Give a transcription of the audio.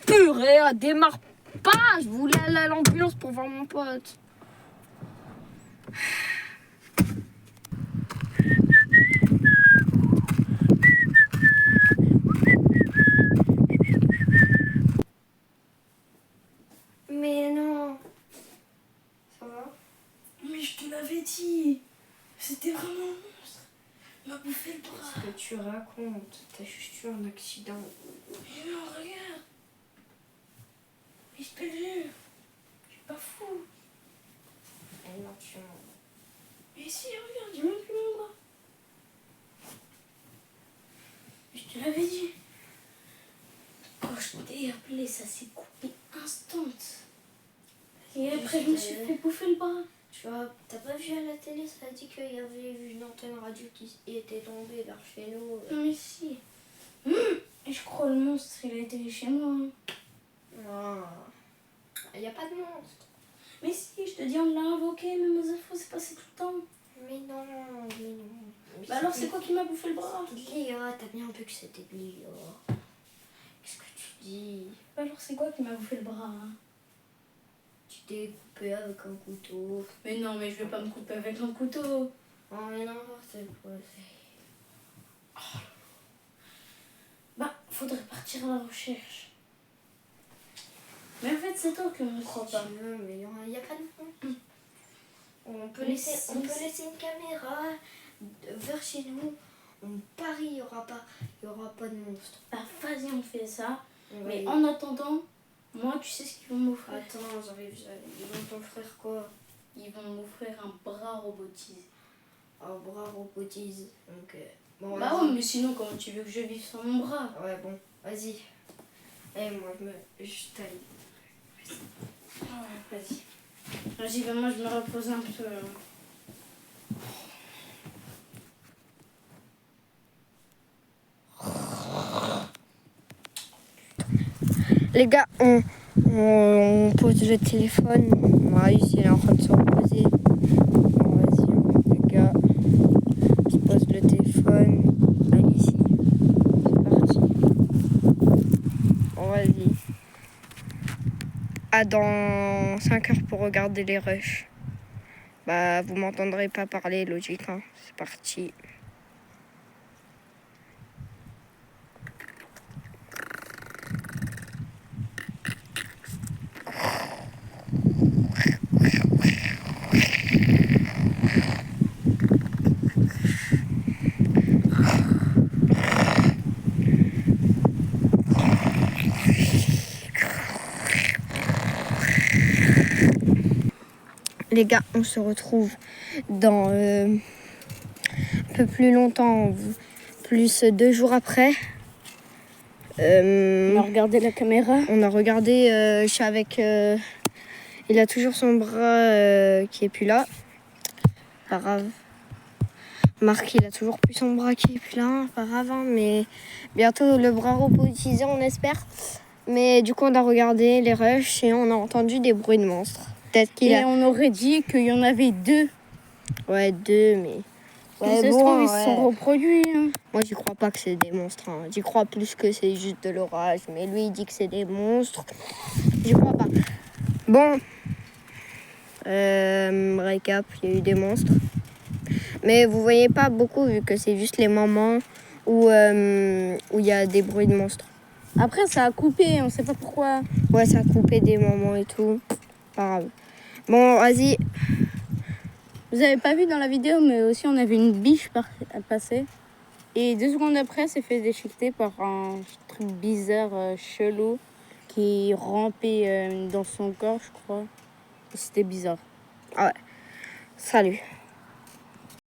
Purée, démarre pas. Je voulais aller à l'ambulance pour voir mon pote. Mais non. Ça va? Mais je te l'avais dit. C'était vraiment un monstre. Il m'a bouffé le bras. Ce que tu racontes, t'as juste eu un accident. Mais non, regarde. Mais je te le jure. Je suis pas fou. Mais non, tu mens. Mais si, regarde, j'ai même plus mon bras. Mais je te l'avais dit. Quand je t'ai appelé, ça s'est coupé instant. Et après, je me suis fait bouffer le bras. Tu vois, t'as pas vu à la télé, ça a dit qu'il y avait une antenne radio qui était tombée vers chez nous. Non, mais si. Et je crois le monstre, il a été chez moi. Non. Il n'y a pas de monstre. Mais si, je te dis, on l'a invoqué, même aux infos, c'est passé tout le temps. Mais non, mais non. Mais Bah alors, c'est quoi qui m'a bouffé le bras? Léa, t'as bien vu que c'était Léa. Qu'est-ce que tu dis? Bah alors, c'est quoi qui m'a bouffé le bras hein? Tu t'es coupé avec un couteau. Mais non, mais je vais pas me couper avec un couteau. Oh, mais non, c'est quoi? Bah, faudrait partir à la recherche. Mais en fait, c'est toi que ne crois pas. Non, mais il n'y a pas de monstre. On peut Mais laisser une caméra vers chez nous. On parie, il n'y aura pas de monstre. Bah, vas-y, on fait ça. Ouais. Mais en attendant, moi, tu sais ce qu'ils vont m'offrir? Attends, j'arrive. Ils vont t'offrir quoi? Ils vont m'offrir un bras robotisé. Un bras robotise. Donc, bon, Bah ouais, mais sinon, comment tu veux que je vive sans mon bras? Ouais, bon, vas-y. Eh, moi, je t'aille. Ouais, vas-y. Vas-y, bah moi, je me repose un peu. Les gars, on pose le téléphone. Marius, il est en train de se reposer. Bon, vas-y, les gars. Je pose le téléphone. Allez, ici. C'est parti. Bon, vas-y. À dans 5 heures pour regarder les rushs. Bah, vous m'entendrez pas parler, logique, hein. C'est parti. Les gars, on se retrouve dans un peu plus longtemps, plus 2 jours après. On a regardé la caméra. On a regardé, je suis avec... il a toujours son bras qui est plus là. Pas grave. Marc, il a toujours plus son bras qui est plus là. Pas grave, hein, mais bientôt le bras robotisé, on espère. Mais du coup, on a regardé les rushs et on a entendu des bruits de monstres. Peut-être qu'il Et on aurait dit qu'il y en avait 2. Ouais, 2, mais... Ouais, ça se trouve, ils se sont reproduits. Hein. Moi, j'y crois pas que c'est des monstres. Hein. J'y crois plus que c'est juste de l'orage. Mais lui, il dit que c'est des monstres. J'y crois pas. Bon. Récap, il y a eu des monstres. Mais vous voyez pas beaucoup vu que c'est juste les moments où il y a des bruits de monstres. Après, ça a coupé, on sait pas pourquoi. Ouais, ça a coupé des moments et tout. Pas grave. Bon, vas-y. Vous avez pas vu dans la vidéo, mais aussi on avait une biche passer. Et 2 secondes après, c'est fait déchiqueter par un truc bizarre, chelou, qui rampait dans son corps, je crois. Et c'était bizarre. Ah ouais. Salut.